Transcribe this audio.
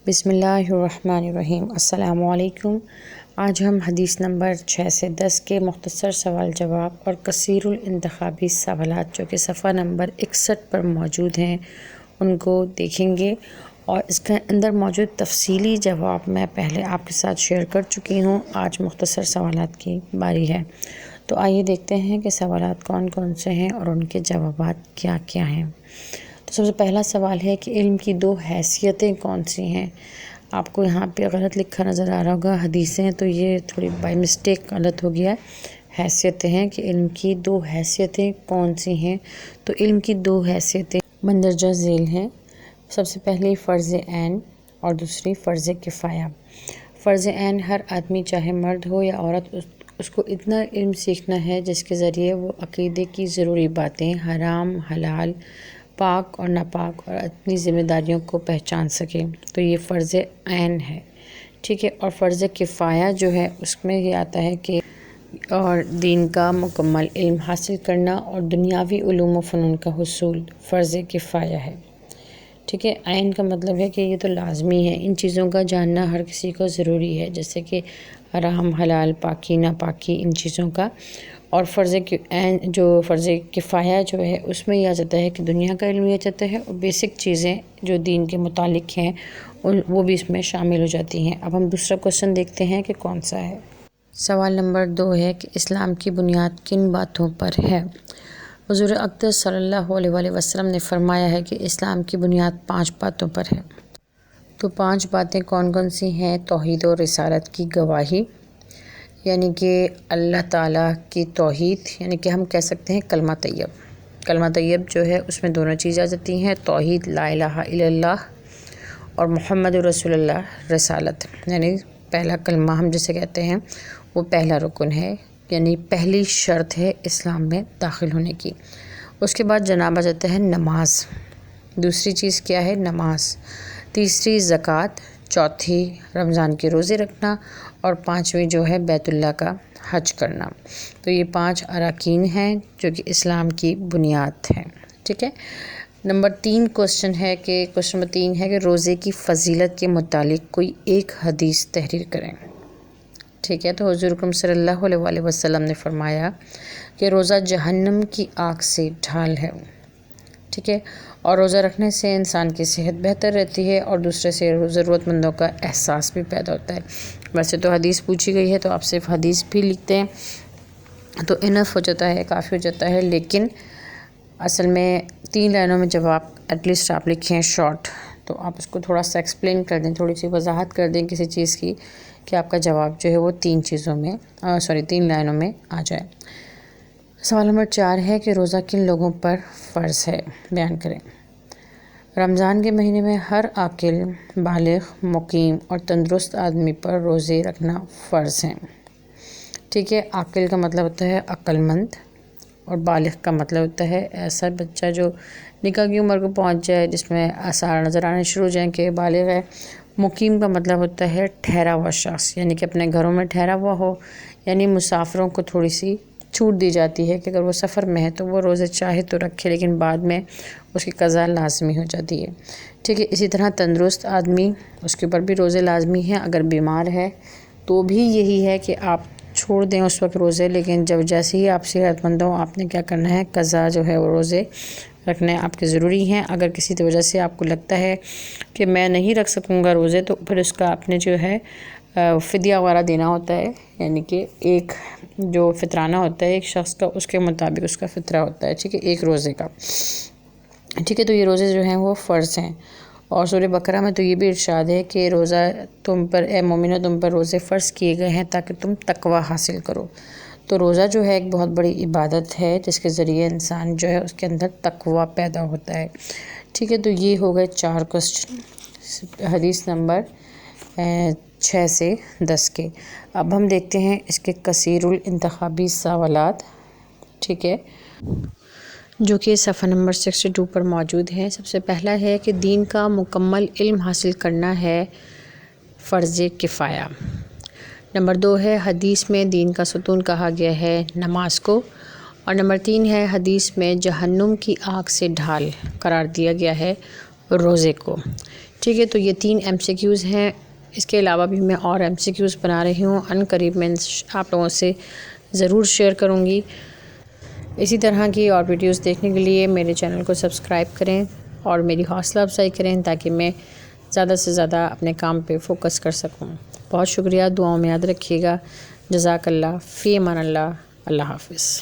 بسم اللہ الرحمن الرحیم۔ السلام علیکم۔ آج ہم حدیث نمبر 6 سے 10 کے مختصر سوال جواب اور کثیر الانتخابی سوالات جو کہ صفحہ نمبر 61 پر موجود ہیں ان کو دیکھیں گے، اور اس کے اندر موجود تفصیلی جواب میں پہلے آپ کے ساتھ شیئر کر چکی ہوں۔ آج مختصر سوالات کی باری ہے، تو آئیے دیکھتے ہیں کہ سوالات کون کون سے ہیں اور ان کے جوابات کیا کیا ہیں۔ تو سب سے پہلا سوال ہے کہ علم کی دو حیثیتیں کون سی ہیں؟ آپ کو یہاں پہ غلط لکھا نظر آ رہا ہوگا حدیثیں، تو یہ تھوڑی بائی مسٹیک غلط ہو گیا ہے۔ حیثیتیں ہیں کہ علم کی دو حیثیتیں کون سی ہیں؟ تو علم کی دو حیثیتیں مندرجہ ذیل ہیں۔ سب سے پہلی فرض عین اور دوسری فرض کفایہ۔ فرض عین ہر آدمی چاہے مرد ہو یا عورت اس کو اتنا علم سیکھنا ہے جس کے ذریعے وہ عقیدے کی ضروری باتیں، حرام حلال، پاک اور ناپاک اور اپنی ذمہ داریوں کو پہچان سکے، تو یہ فرض عین ہے، ٹھیک ہے۔ اور فرض کفایہ جو ہے اس میں یہ آتا ہے کہ اور دین کا مکمل علم حاصل کرنا اور دنیاوی علوم و فنون کا حصول فرض کفایہ ہے، ٹھیک ہے۔ عین کا مطلب ہے کہ یہ تو لازمی ہے، ان چیزوں کا جاننا ہر کسی کو ضروری ہے، جیسے کہ حرام حلال، پاکی ناپاکی، ان چیزوں کا۔ اور فرض عین جو فرض کفایہ جو ہے اس میں یہ آ جاتا ہے کہ دنیا کا علم یہ جاتا ہے، اور بیسک چیزیں جو دین کے متعلق ہیں وہ بھی اس میں شامل ہو جاتی ہیں۔ اب ہم دوسرا کوشچن دیکھتے ہیں کہ کون سا ہے۔ سوال نمبر 2 ہے کہ اسلام کی بنیاد کن باتوں پر ہے؟ حضور اقدس صلی اللہ علیہ وسلم نے فرمایا ہے کہ اسلام کی بنیاد 5 باتوں پر ہے۔ تو 5 باتیں کون کون سی ہیں؟ توحید و رسالت کی گواہی، یعنی کہ اللہ تعالیٰ کی توحید، یعنی کہ ہم کہہ سکتے ہیں کلمہ طیب۔ کلمہ طیب جو ہے اس میں دونوں چیزیں آ جاتی ہیں، توحید لا الہ الا اللہ، اور محمد رسول اللہ رسالت، یعنی پہلا کلمہ ہم جسے کہتے ہیں وہ پہلا رکن ہے، یعنی پہلی شرط ہے اسلام میں داخل ہونے کی۔ اس کے بعد جناب آ جاتا ہے نماز، دوسری چیز کیا ہے؟ نماز، تیسری زکوٰۃ، چوتھی رمضان کے روزے رکھنا، اور 5ویں جو ہے بیت اللہ کا حج کرنا۔ تو یہ 5 اراکین ہیں جو کہ اسلام کی بنیاد ہیں، ٹھیک ہے۔ نمبر 3 کوشچن ہے کہ کوشچن نمبر 3 ہے کہ روزے کی فضیلت کے متعلق کوئی ایک حدیث تحریر کریں، ٹھیک ہے۔ تو حضور اکرم صلی اللہ علیہ وسلم نے فرمایا کہ روزہ جہنم کی آگ سے ڈھال ہے، ٹھیک ہے، اور روزہ رکھنے سے انسان کی صحت بہتر رہتی ہے اور دوسرے سے ضرورت مندوں کا احساس بھی پیدا ہوتا ہے۔ ویسے تو حدیث پوچھی گئی ہے تو آپ صرف حدیث بھی لکھتے ہیں تو انف ہو جاتا ہے، کافی ہو جاتا ہے، لیکن اصل میں 3 لائنوں میں جب آپ ایٹ لیسٹ آپ لکھیں شارٹ، تو آپ اس کو تھوڑا سا ایکسپلین کر دیں، تھوڑی سی وضاحت کر دیں کسی چیز کی، کہ آپ کا جواب جو ہے وہ 3 لائنوں میں آ جائے۔ سوال نمبر 4 ہے کہ روزہ کن لوگوں پر فرض ہے؟ بیان کریں۔ رمضان کے مہینے میں ہر عاقل، بالغ، مقیم اور تندرست آدمی پر روزے رکھنا فرض ہیں، ٹھیک ہے۔ عاقل کا مطلب ہوتا ہے عقل مند، اور بالغ کا مطلب ہوتا ہے ایسا بچہ جو نکاح کی عمر کو پہنچ جائے، جس میں آثار نظر آنے شروع ہو جائیں کہ بالغ ہے۔ مقیم کا مطلب ہوتا ہے ٹھہرا ہوا شخص، یعنی کہ اپنے گھروں میں ٹھہرا ہوا ہو، یعنی مسافروں کو تھوڑی سی چھوٹ دی جاتی ہے کہ اگر وہ سفر میں ہے تو وہ روزے چاہے تو رکھے، لیکن بعد میں اس کی قضا لازمی ہو جاتی ہے، ٹھیک ہے۔ اسی طرح تندرست آدمی، اس کے اوپر بھی روزے لازمی ہیں، اگر بیمار ہے تو بھی یہی ہے کہ آپ چھوڑ دیں اس وقت روزے، لیکن جیسے ہی آپ صحت مند ہوں آپ نے کیا کرنا ہے؟ قضا جو ہے وہ روزے رکھنے آپ کے ضروری ہیں۔ اگر کسی وجہ سے آپ کو لگتا ہے کہ میں نہیں رکھ سکوں گا روزے، تو پھر اس کا آپ نے جو ہے فدیہ وغیرہ دینا ہوتا ہے، یعنی کہ ایک جو فطرانہ ہوتا ہے ایک شخص کا، اس کے مطابق اس کا فطرہ ہوتا ہے، ٹھیک ہے، ایک روزے کا، ٹھیک ہے۔ تو یہ روزے جو ہیں وہ فرض ہیں، اور سورہ بقرہ میں تو یہ بھی ارشاد ہے کہ روزہ تم پر، اے مومنو، تم پر روزے فرض کیے گئے ہیں تاکہ تم تقوی حاصل کرو۔ تو روزہ جو ہے ایک بہت بڑی عبادت ہے جس کے ذریعے انسان جو ہے اس کے اندر تقوی پیدا ہوتا ہے، ٹھیک ہے۔ تو یہ ہو گئے 4 کوسچن حدیث نمبر 6 سے 10 کے۔ اب ہم دیکھتے ہیں اس کے کثیر الانتخابی سوالات، ٹھیک ہے، جو کہ صفحہ نمبر 62 پر موجود ہیں۔ سب سے پہلا ہے کہ دین کا مکمل علم حاصل کرنا ہے فرض کفایہ۔ نمبر 2 ہے حدیث میں دین کا ستون کہا گیا ہے نماز کو، اور نمبر 3 ہے حدیث میں جہنم کی آگ سے ڈھال قرار دیا گیا ہے روزے کو، ٹھیک ہے، تو یہ 3 MCQs ہیں. اس کے علاوہ بھی میں اور MCQs بنا رہی ہوں. ان قریب میں آپ لوگوں سے ضرور شیئر کروں گی. اسی طرح کی اور ویڈیوز دیکھنے کے لیے میرے چینل کو سبسکرائب کریں اور میری حوصلہ افزائی کریں تاکہ میں زیادہ سے زیادہ اپنے کام پہ فوکس کر سکوں. بہت شکریہ. دعاؤں میں یاد رکھیے گا. جزاک اللہ. فی امان اللہ. اللہ حافظ.